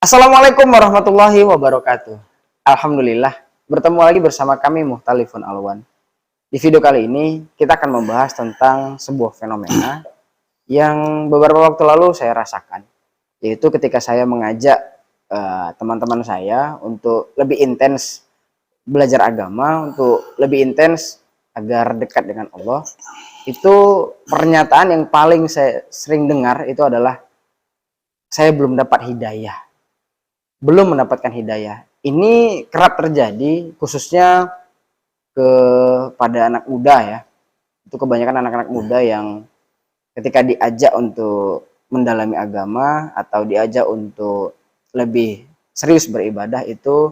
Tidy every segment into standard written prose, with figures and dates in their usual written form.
Assalamualaikum warahmatullahi wabarakatuh. Alhamdulillah, bertemu lagi bersama kami Mukhtalifun Alwan. Di video kali ini, kita akan membahas tentang sebuah fenomena yang beberapa waktu lalu saya rasakan. Yaitu ketika saya mengajak teman-teman saya untuk lebih intens belajar agama, untuk lebih intens agar dekat dengan Allah. Itu pernyataan yang paling saya sering dengar itu adalah, saya belum dapat hidayah. Belum mendapatkan hidayah. Ini kerap terjadi khususnya kepada anak muda ya. Itu kebanyakan anak-anak muda yang ketika diajak untuk mendalami agama atau diajak untuk lebih serius beribadah itu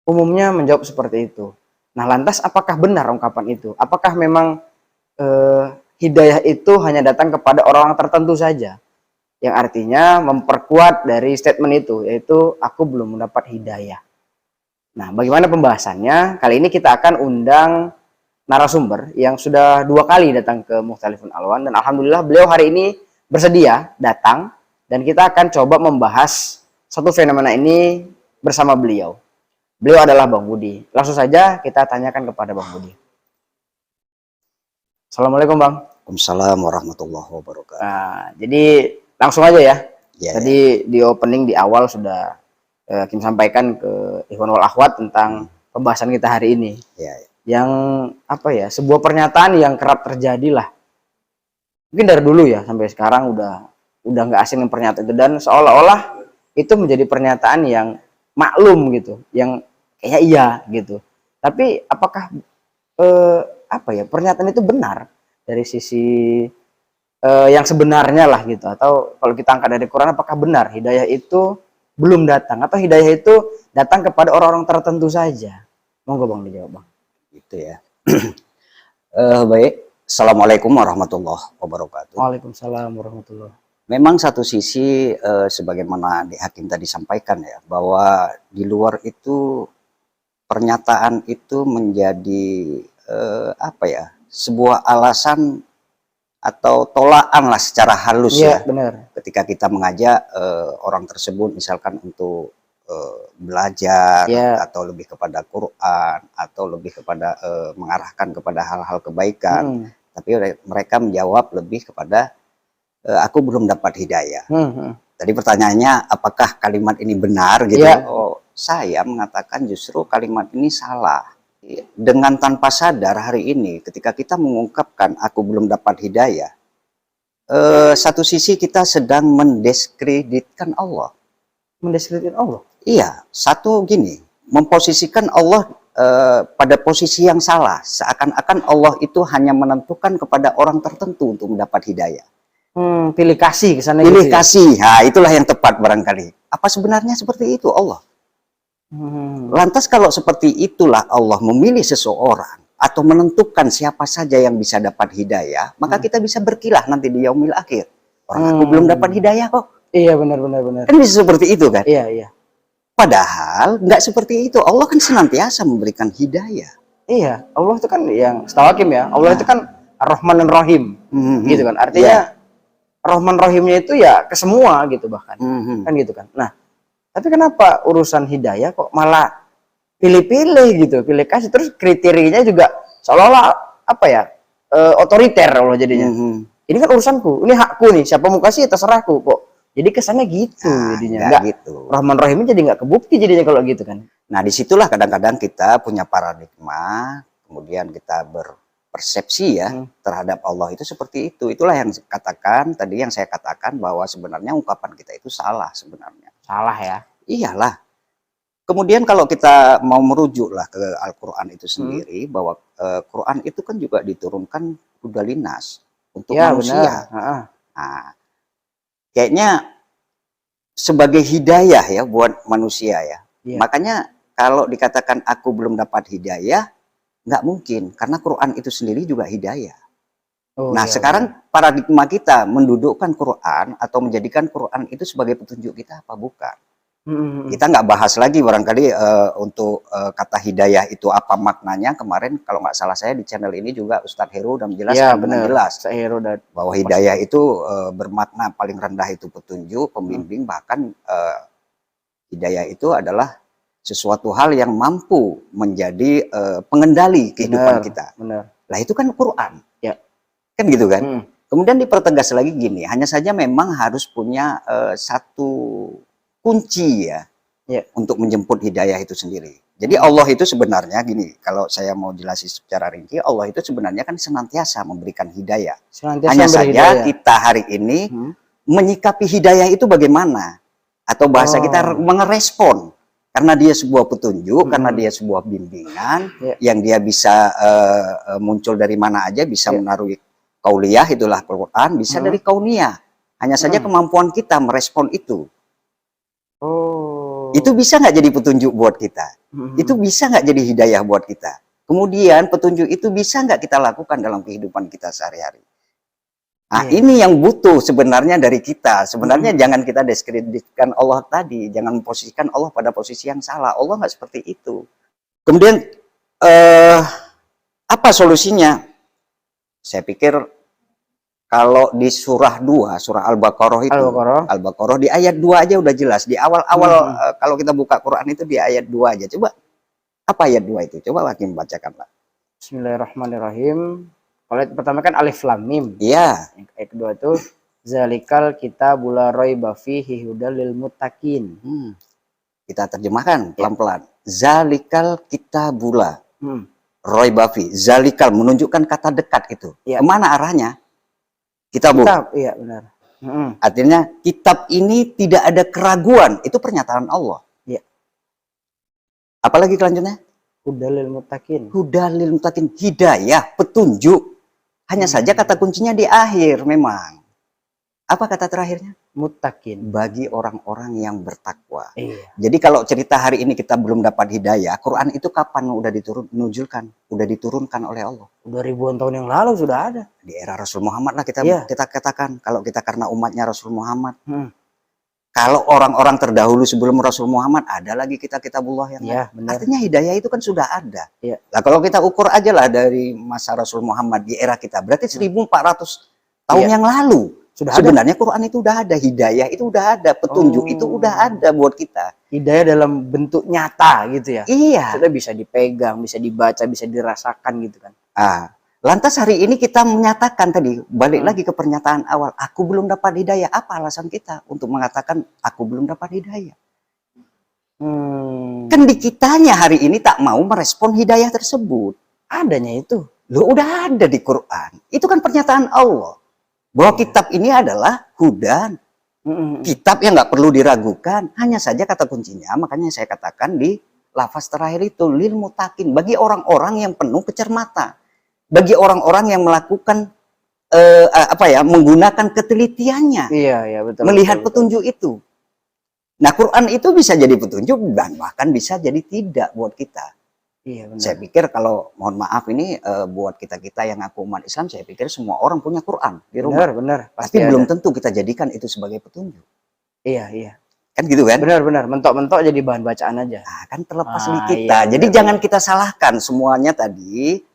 umumnya menjawab seperti itu. Nah, lantas apakah benar ungkapan itu? Apakah memang hidayah itu hanya datang kepada orang-orang tertentu saja? Yang artinya memperkuat dari statement itu, yaitu aku belum mendapat hidayah. Nah, bagaimana pembahasannya? Kali ini kita akan undang narasumber yang sudah 2 kali datang ke Mukhtalifun Alwan, dan alhamdulillah beliau hari ini bersedia datang, dan kita akan coba membahas satu fenomena ini bersama beliau. Beliau adalah Bang Budi. Langsung saja kita tanyakan kepada Bang Budi. Assalamualaikum Bang. Waalaikumsalam warahmatullahi wabarakatuh. Nah, jadi langsung aja ya. Ya, Tadi di opening di awal sudah Kim sampaikan ke Ikhwan wal Akhwat tentang pembahasan kita hari ini. ya. Yang apa ya, sebuah pernyataan yang kerap terjadi lah. Mungkin dari dulu ya sampai sekarang udah nggak asing dengan pernyataan itu, dan seolah-olah itu menjadi pernyataan yang maklum gitu, yang kayak iya gitu. Tapi apakah apa ya, pernyataan itu benar dari sisi yang sebenarnya lah gitu, atau kalau kita angkat dari Quran, apakah benar hidayah itu belum datang atau hidayah itu datang kepada orang-orang tertentu saja? Monggo Bang dijawab Bang. Gitu ya. Baik. Assalamualaikum warahmatullahi wabarakatuh. Waalaikumsalam warahmatullahi. Memang satu sisi sebagaimana Di Hakim tadi sampaikan ya, bahwa di luar itu pernyataan itu menjadi apa ya, sebuah alasan atau tolakan lah secara halus ya. Benar. Ketika kita mengajak orang tersebut misalkan untuk belajar atau lebih kepada Quran atau lebih kepada mengarahkan kepada hal-hal kebaikan, tapi mereka menjawab lebih kepada aku belum dapat hidayah. Tadi pertanyaannya apakah kalimat ini benar gitu? Oh, saya mengatakan justru kalimat ini salah. Dengan tanpa sadar hari ini ketika kita mengungkapkan aku belum dapat hidayah, satu sisi kita sedang mendiskreditkan Allah. Mendiskreditkan Allah? Iya, satu gini, memposisikan Allah pada posisi yang salah, seakan-akan Allah itu hanya menentukan kepada orang tertentu untuk mendapat hidayah. Pilih kasih ke sana. Pilih kasih, nah, itulah yang tepat barangkali. Apa sebenarnya seperti itu Allah? Lantas kalau seperti itulah Allah memilih seseorang atau menentukan siapa saja yang bisa dapat hidayah, maka kita bisa berkilah nanti di yaumil akhir. Orang aku belum dapat hidayah kok. Iya, benar. Kan bisa seperti itu kan? Iya. Padahal nggak seperti itu. Allah kan senantiasa memberikan hidayah. Iya, Allah itu kan yang setahu Hakim ya, Allah itu kan Ar-Rahman dan Rahim, gitu kan. Artinya Rahman Rahimnya itu ya ke semua gitu bahkan, kan gitu kan. Nah, tapi kenapa urusan hidayah kok malah pilih-pilih gitu, pilih kasih, terus kriterianya juga seolah-olah apa ya, otoriter Allah jadinya. Ini kan urusanku, ini hakku nih, siapa mau kasih terserahku kok. Jadi kesannya gitu jadinya. Enggak gitu. Rahman Rahimnya jadi nggak kebukti jadinya kalau gitu kan. Nah, disitulah kadang-kadang kita punya paradigma, kemudian kita berpersepsi ya terhadap Allah itu seperti itu. Itulah yang katakan tadi, yang saya katakan bahwa sebenarnya ungkapan kita itu salah sebenarnya. Salah ya? Iyalah. Kemudian kalau kita mau merujuklah ke Al-Quran itu sendiri, bahwa Quran itu kan juga diturunkan hudalinas untuk manusia. Nah, kayaknya sebagai hidayah ya buat manusia ya. Makanya kalau dikatakan aku belum dapat hidayah, nggak mungkin, karena Quran itu sendiri juga hidayah. Sekarang paradigma kita mendudukkan Quran atau menjadikan Quran itu sebagai petunjuk kita apa bukan? Kita nggak bahas lagi barangkali untuk kata hidayah itu apa maknanya. Kemarin kalau nggak salah saya di channel ini juga Ustadz Heru udah menjelaskan dengan jelas bahwa hidayah itu bermakna paling rendah itu petunjuk, pembimbing, bahkan hidayah itu adalah sesuatu hal yang mampu menjadi pengendali kehidupan kita. Lah itu kan Quran, kan gitu kan. Kemudian dipertegas lagi gini, hanya saja memang harus punya satu kunci ya untuk menjemput hidayah itu sendiri. Jadi Allah itu sebenarnya gini, kalau saya mau jelasin secara rinci, Allah itu sebenarnya kan senantiasa memberikan hidayah. Hanya saja kita hari ini menyikapi hidayah itu bagaimana? Atau bahasa kita mengerespon. Karena dia sebuah petunjuk, karena dia sebuah bimbingan, yang dia bisa muncul dari mana aja, bisa menaruh kauliyah, itulah Quran, bisa dari kauniyah. Hanya saja kemampuan kita merespon itu. Itu bisa nggak jadi petunjuk buat kita? Itu bisa nggak jadi hidayah buat kita? Kemudian petunjuk itu bisa nggak kita lakukan dalam kehidupan kita sehari-hari? Nah, ini yang butuh sebenarnya dari kita. Sebenarnya jangan kita diskreditkan Allah tadi, jangan memposisikan Allah pada posisi yang salah. Allah nggak seperti itu. Kemudian apa solusinya? Saya pikir kalau di surah 2, surah Al-Baqarah itu, Al-Baqarah di ayat 2 aja udah jelas. Di awal-awal kalau kita buka Quran itu di ayat 2 aja. Coba, apa ayat 2 itu? Coba Hakim bacakanlah. Bismillahirrahmanirrahim. Kalau pertama kan alif lam mim. Iya. Yang kedua itu zalikal kitabul la raiba fihi hudal lil muttaqin. Kita terjemahkan pelan-pelan. Zalikal kitabula raiba fi. Zalikal menunjukkan kata dekat itu. Kemana arahnya? Kitab, iya benar. Artinya kitab ini tidak ada keraguan, itu pernyataan Allah. Apalagi kelanjutnya? Hudalil muttaqin. Hudalil muttaqin, hidayah, petunjuk. Hanya saja kata kuncinya di akhir memang. Apa kata terakhirnya? Muttaqin. Bagi orang-orang yang bertakwa. Jadi kalau cerita hari ini kita belum dapat hidayah, Quran itu kapan udah diturunkan oleh Allah? Udah ribuan tahun yang lalu sudah ada. Di era Rasul Muhammad lah kita katakan. Kalau kita karena umatnya Rasul Muhammad. Kalau orang-orang terdahulu sebelum Rasul Muhammad, ada lagi kitabullah yang benar. Artinya hidayah itu kan sudah ada. Nah, kalau kita ukur aja lah dari masa Rasul Muhammad di era kita, berarti 1400 tahun yang lalu. Sebenarnya Quran itu udah ada, hidayah itu udah ada, petunjuk itu udah ada buat kita. Hidayah dalam bentuk nyata gitu ya? Iya. Sudah bisa dipegang, bisa dibaca, bisa dirasakan gitu kan. Lantas hari ini kita menyatakan tadi, balik lagi ke pernyataan awal, aku belum dapat hidayah. Apa alasan kita untuk mengatakan aku belum dapat hidayah? Kan di kitanya hari ini tak mau merespon hidayah tersebut. Adanya itu. Loh, udah ada di Quran. Itu kan pernyataan Allah. Bahwa kitab ini adalah hudan. Kitab yang nggak perlu diragukan. Hanya saja kata kuncinya, makanya saya katakan di lafaz terakhir itu, lil mutakin. Bagi orang-orang yang penuh kecermatan. Bagi orang-orang yang melakukan menggunakan ketelitiannya, betul, melihat petunjuk itu. Nah, Quran itu bisa jadi petunjuk dan bahkan bisa jadi tidak buat kita. Benar. Saya pikir kalau mohon maaf ini buat kita yang ngaku umat Islam, saya pikir semua orang punya Quran di rumah. Benar. Tapi belum tentu kita jadikan itu sebagai petunjuk. Iya. Kan gitu kan? Benar. Mentok-mentok jadi bahan bacaan aja. Nah, kan terlepas di kita. Jadi jangan kita salahkan semuanya tadi.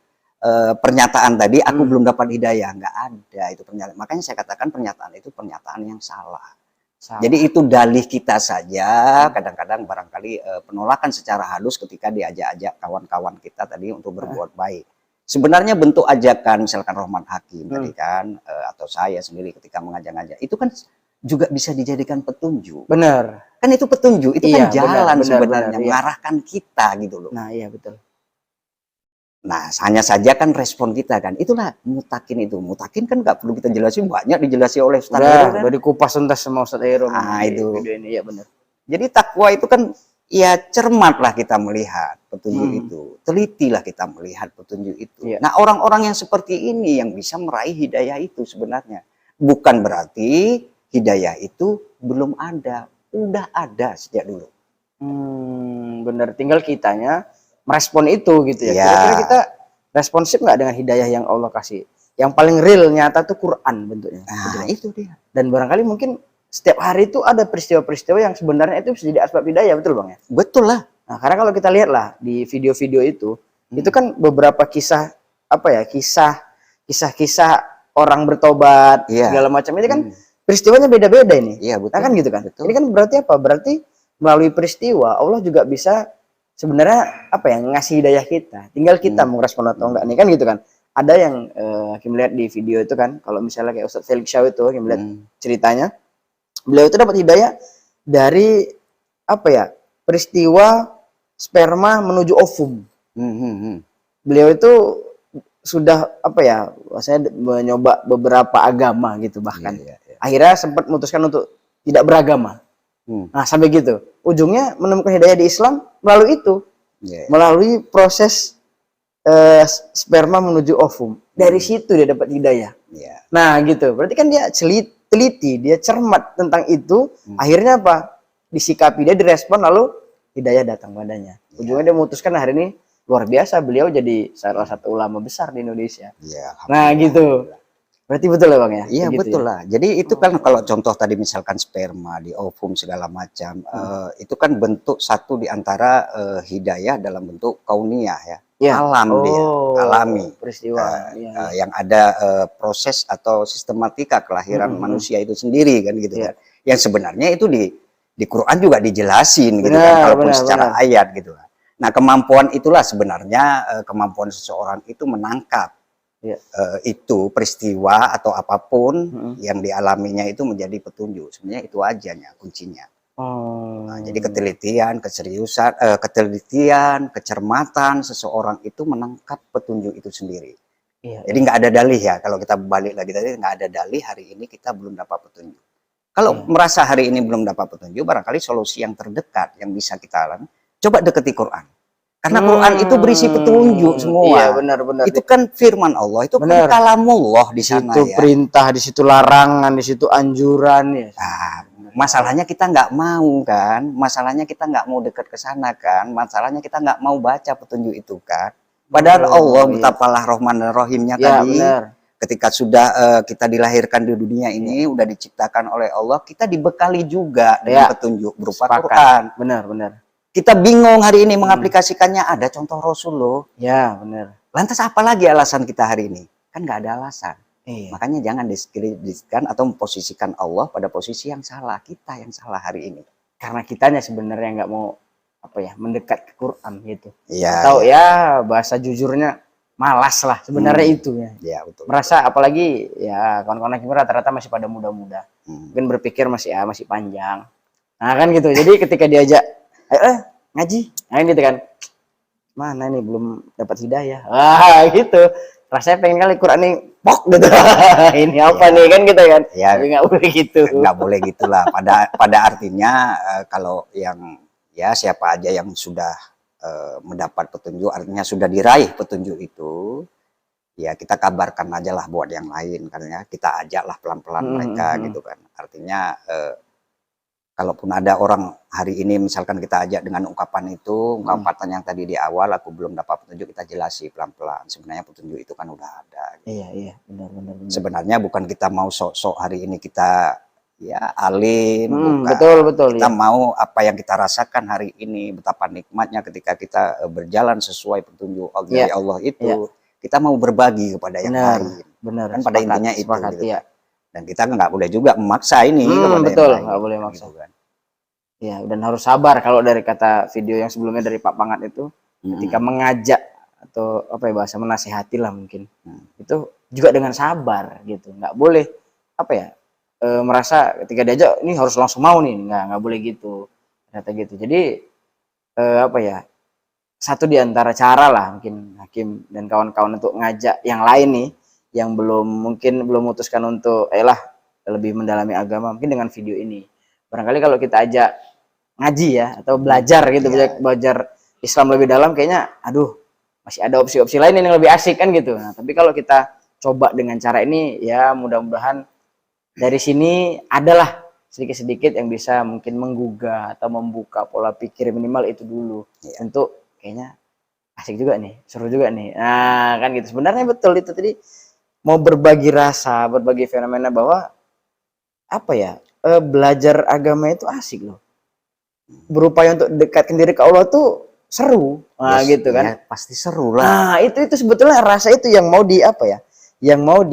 Pernyataan tadi aku belum dapat hidayah, nggak ada itu pernyataan. Makanya saya katakan pernyataan itu pernyataan yang salah. Jadi itu dalih kita saja. Kadang-kadang barangkali penolakan secara halus ketika diajak-ajak kawan-kawan kita tadi untuk berbuat baik. Sebenarnya bentuk ajakan misalkan Rohman Hakim tadi kan atau saya sendiri ketika mengajak-ajak itu kan juga bisa dijadikan petunjuk. Benar. Kan itu petunjuk, itu kan jalan sebenarnya mengarahkan kita gitu loh. Nah, iya betul. Nah, hanya saja kan respon kita kan, itulah mutakin itu. Mutakin kan nggak perlu kita jelasin, banyak dijelasi oleh Ustaz Heru kan. Udah dikupas tuntas sama Ustaz Heru. Nah, itu. Iya benar. Jadi takwa itu kan, ya cermatlah kita melihat petunjuk itu. Telitilah kita melihat petunjuk itu. Nah, orang-orang yang seperti ini yang bisa meraih hidayah itu sebenarnya. Bukan berarti hidayah itu belum ada. Udah ada sejak dulu. Benar, tinggal kitanya merespon itu gitu ya. Kira-kira kita responsif nggak dengan hidayah yang Allah kasih? Yang paling real nyata tuh Quran bentuknya. Nah, itu dia. Dan barangkali mungkin setiap hari itu ada peristiwa-peristiwa yang sebenarnya itu bisa jadi asbab hidayah, betul Bang ya? Betul lah. Nah, karena kalau kita lihat lah di video-video itu kan beberapa kisah apa ya, kisah-kisah orang bertobat segala macam ini kan peristiwanya beda-beda ini. Iya, betul. Nah, kan gitu kan. Betul. Ini kan berarti apa? Berarti melalui peristiwa Allah juga bisa sebenarnya apa ya, ngasih hidayah kita. Tinggal kita mau respon atau enggak nih, kan gitu kan. Ada yang Hakim lihat di video itu kan, kalau misalnya kayak Ustadz Felix Shaw itu Hakim lihat ceritanya, beliau itu dapat hidayah dari apa ya, peristiwa sperma menuju ovum. Beliau itu sudah apa ya, saya mencoba beberapa agama gitu bahkan. Akhirnya sempat memutuskan untuk tidak beragama. Nah, sampai gitu. Ujungnya menemukan hidayah di Islam melalui itu. Melalui proses sperma menuju ovum. Dari situ dia dapat hidayah. Nah, gitu. Berarti kan dia teliti, dia cermat tentang itu. Akhirnya apa? Disikapi, dia direspon, lalu hidayah datang padanya. Ujungnya dia memutuskan hari ini luar biasa, beliau jadi salah satu ulama besar di Indonesia. Nah, gitu. Berarti betul ya Bang ya? Iya, betul lah. Jadi itu kan kalau contoh tadi misalkan sperma di ovum segala macam, itu kan bentuk satu di antara hidayah dalam bentuk kauniyah ya. Alam dia, alami. Peristiwa. Yang ada proses atau sistematika kelahiran manusia itu sendiri kan gitu kan. Yang sebenarnya itu di Quran juga dijelasin gitu kan, kalaupun secara ayat gitu kan. Nah, kemampuan itulah sebenarnya kemampuan seseorang itu menangkap itu peristiwa atau apapun yang dialaminya itu menjadi petunjuk. Sebenarnya itu ajanya kuncinya. Nah, jadi ketelitian, keseriusan, kecermatan seseorang itu menangkap petunjuk itu sendiri. Jadi nggak ada dalih ya. Kalau kita balik lagi tadi, nggak ada dalih hari ini kita belum dapat petunjuk. Kalau merasa hari ini belum dapat petunjuk, barangkali solusi yang terdekat yang bisa kita alami, coba deketi Quran. Karena Quran itu berisi petunjuk semua. Iya, benar-benar. Itu kan firman Allah, itu kan kalamullah di sana ya. Di situ perintah, di situ larangan, di situ anjuran ya. Nah, masalahnya kita nggak mau kan, masalahnya kita nggak mau dekat ke sana kan, masalahnya kita nggak mau baca petunjuk itu kan. Padahal Allah betapalah Rahman dan Rahimnya tadi. Benar. Ketika sudah kita dilahirkan di dunia ini, udah diciptakan oleh Allah, kita dibekali juga dengan petunjuk berupa Quran. Benar. Kita bingung hari ini mengaplikasikannya, ada contoh Rasul loh. Ya, benar. Lantas apa lagi alasan kita hari ini? Kan nggak ada alasan. Makanya jangan diskreditkan atau memposisikan Allah pada posisi yang salah. Kita yang salah hari ini. Karena kitanya sebenarnya nggak mau apa ya, mendekat ke Quran gitu. Iya. Atau ya bahasa jujurnya malas lah sebenarnya itu ya. Iya, betul. Merasa apalagi ya kawan-kawan kita rata-rata masih pada muda-muda. Mungkin berpikir masih panjang. Nah, kan gitu. Jadi ketika diajak ayo ngaji, nah gitu kan, mana nih belum dapat hidayah, gitu, rasanya pengen kali Quran ini pok gitu. Ini apa nih kan gitu kan, tapi nggak boleh gitu, nggak boleh gitulah. Pada artinya kalau yang ya siapa aja yang sudah mendapat petunjuk, artinya sudah diraih petunjuk itu, ya kita kabarkan aja lah buat yang lain, karena kita ajaklah pelan-pelan mereka gitu kan. Artinya kalaupun ada orang hari ini misalkan kita ajak dengan ungkapan itu, ungkapan yang tadi di awal aku belum dapat petunjuk, kita jelasi pelan-pelan. Sebenarnya petunjuk itu kan udah ada. Gitu. Iya, benar. Sebenarnya bukan kita mau sok-sok hari ini kita ya alim, bukan. Betul. Kita mau apa yang kita rasakan hari ini, betapa nikmatnya ketika kita berjalan sesuai petunjuk dari Allah itu. Kita mau berbagi kepada yang lain. Benar. Kan pada intinya itu. Gitu. Ya. Dan kita nggak boleh juga memaksa ini kepada betul, yang lain. Nggak boleh maksa. Gitu kan. Ya, dan harus sabar kalau dari kata video yang sebelumnya dari Pak Pangat itu, ketika mengajak atau apa ya bahasa menasehati lah mungkin, itu juga dengan sabar gitu, nggak boleh apa ya merasa ketika diajak ini harus langsung mau nih, nggak boleh gitu, ternyata gitu. Jadi apa ya, satu di antara cara lah mungkin Hakim dan kawan-kawan untuk ngajak yang lain nih, yang mungkin belum memutuskan untuk lebih mendalami agama, mungkin dengan video ini. Barangkali kalau kita ajak ngaji ya atau belajar gitu, belajar Islam lebih dalam, kayaknya masih ada opsi-opsi lain yang lebih asik kan gitu. Nah, tapi kalau kita coba dengan cara ini ya mudah-mudahan dari sini adalah sedikit-sedikit yang bisa mungkin menggugah atau membuka pola pikir, minimal itu dulu. Untuk kayaknya asik juga nih, seru juga nih. Nah, kan gitu. Sebenarnya betul itu tadi, mau berbagi rasa, berbagi fenomena bahwa apa ya, belajar agama itu asik loh. Berupaya untuk dekatkan diri ke Allah tuh seru. Nah, Yes, gitu kan. ya, pasti seru lah. Nah, itu sebetulnya rasa itu yang mau di apa ya? Yang mau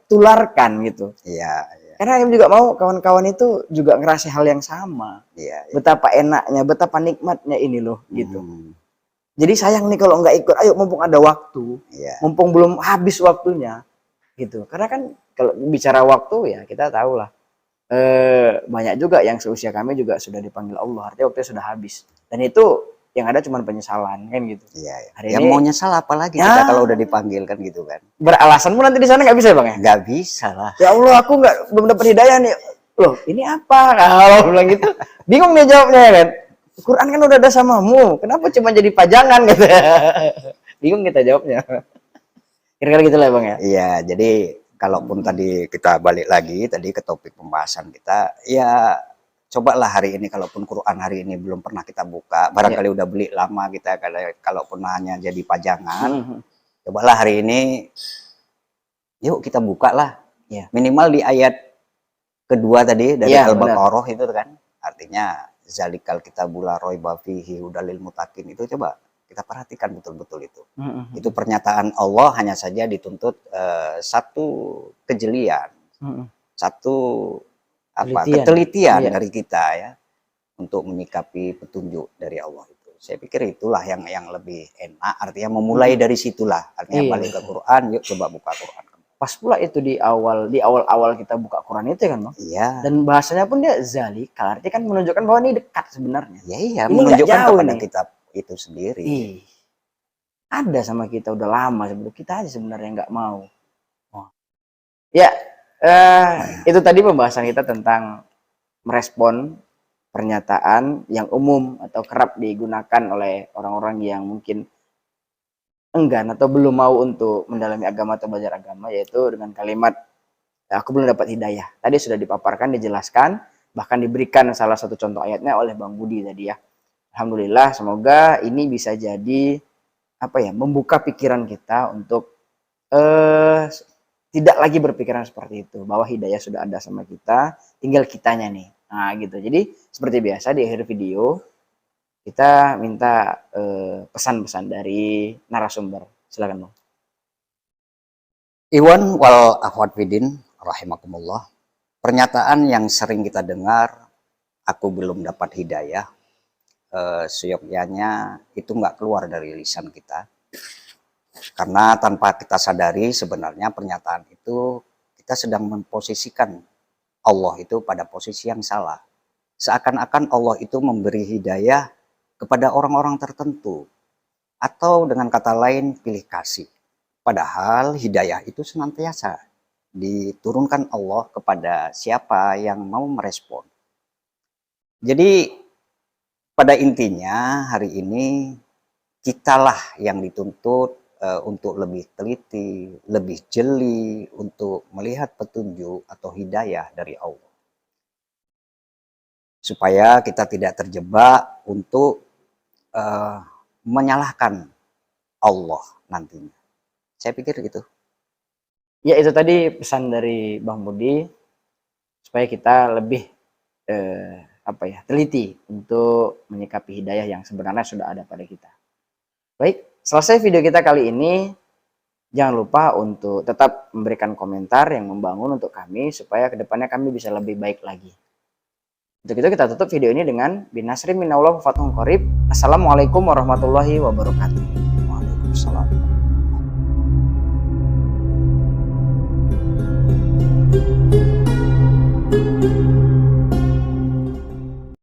tularkan gitu. Iya, iya. Karena yang juga mau kawan-kawan itu juga ngerasa hal yang sama. Iya, iya. Betapa enaknya, betapa nikmatnya ini loh gitu. Hmm, Jadi sayang nih kalau nggak ikut. Ayo mumpung ada waktu, iya. mumpung belum habis waktunya gitu. Karena kan kalau bicara waktu ya kita tahu lah. Banyak juga yang seusia kami juga sudah dipanggil Allah, artinya waktunya sudah habis. Dan itu yang ada cuma penyesalan kan gitu. Iya, iya. Hari Ya ini mau nyesal apa lagi ya, kita kalau udah dipanggil kan gitu kan. beralasan pun nanti di sana nggak bisa Bang ya? Nggak bisa lah. Ya Allah, aku belum dapat hidayah nih. Loh, ini apa? Kalau bilang gitu, bingung nih jawabnya kan. Quran kan udah ada samamu, kenapa cuma jadi pajangan gitu. Bingung kita jawabnya. Kira-kira gitu lah Bang ya. Iya, jadi kalaupun tadi kita balik lagi tadi ke topik pembahasan kita, ya cobalah hari ini kalaupun Quran hari ini belum pernah kita buka, barangkali udah beli lama kita kalaupun hanya jadi pajangan, cobalah hari ini yuk kita buka lah. Ya. Minimal di ayat kedua tadi dari Al-Baqarah itu kan, artinya zalikal kitabul la raiba fihi hudalil muttaqin, itu coba kita perhatikan betul-betul itu. Itu pernyataan Allah hanya saja dituntut satu kejelian, satu ketelitian dari kita ya untuk menyikapi petunjuk dari Allah itu. Saya pikir itulah yang lebih enak, artinya memulai dari situlah, artinya balik ke Quran, yuk coba buka Quran. Pas pula itu di awal kita buka Quran itu kan Bang. Iya. Dan bahasanya pun dia zalikal, artinya kan menunjukkan bahwa ini dekat sebenarnya. Iya, ini menunjukkan kepada kita itu sendiri. Ada sama kita udah lama sebelum kita aja sebenarnya nggak mau. Ya, itu tadi pembahasan kita tentang merespon pernyataan yang umum atau kerap digunakan oleh orang-orang yang mungkin enggan atau belum mau untuk mendalami agama atau belajar agama, yaitu dengan kalimat aku belum dapat hidayah. Tadi sudah dipaparkan, dijelaskan, bahkan diberikan salah satu contoh ayatnya oleh Bang Budi tadi ya. Alhamdulillah, semoga ini bisa jadi membuka pikiran kita untuk tidak lagi berpikiran seperti itu, bahwa hidayah sudah ada sama kita, tinggal kitanya nih. Nah gitu. Jadi seperti biasa di akhir video kita minta pesan-pesan dari narasumber. Silakan Bang. Iwan wal akhwat fidin rahimakumullah. Pernyataan yang sering kita dengar, aku belum dapat hidayah, seyogyanya itu nggak keluar dari lisan kita. Karena tanpa kita sadari sebenarnya pernyataan itu kita sedang memposisikan Allah itu pada posisi yang salah. Seakan-akan Allah itu memberi hidayah kepada orang-orang tertentu. Atau dengan kata lain pilih kasih. Padahal hidayah itu senantiasa diturunkan Allah kepada siapa yang mau merespon. Jadi pada intinya hari ini kitalah yang dituntut untuk lebih teliti, lebih jeli untuk melihat petunjuk atau hidayah dari Allah. Supaya kita tidak terjebak untuk menyalahkan Allah nantinya. Saya pikir gitu. Ya itu tadi pesan dari Bang Budi supaya kita lebih teliti untuk menyikapi hidayah yang sebenarnya sudah ada pada kita. Baik, selesai video kita kali ini. Jangan lupa untuk tetap memberikan komentar yang membangun untuk kami supaya kedepannya kami bisa lebih baik lagi. Untuk itu kita tutup video ini dengan binasri minallah fathun qarib. Assalamualaikum warahmatullahi wabarakatuh. Waalaikumsalam.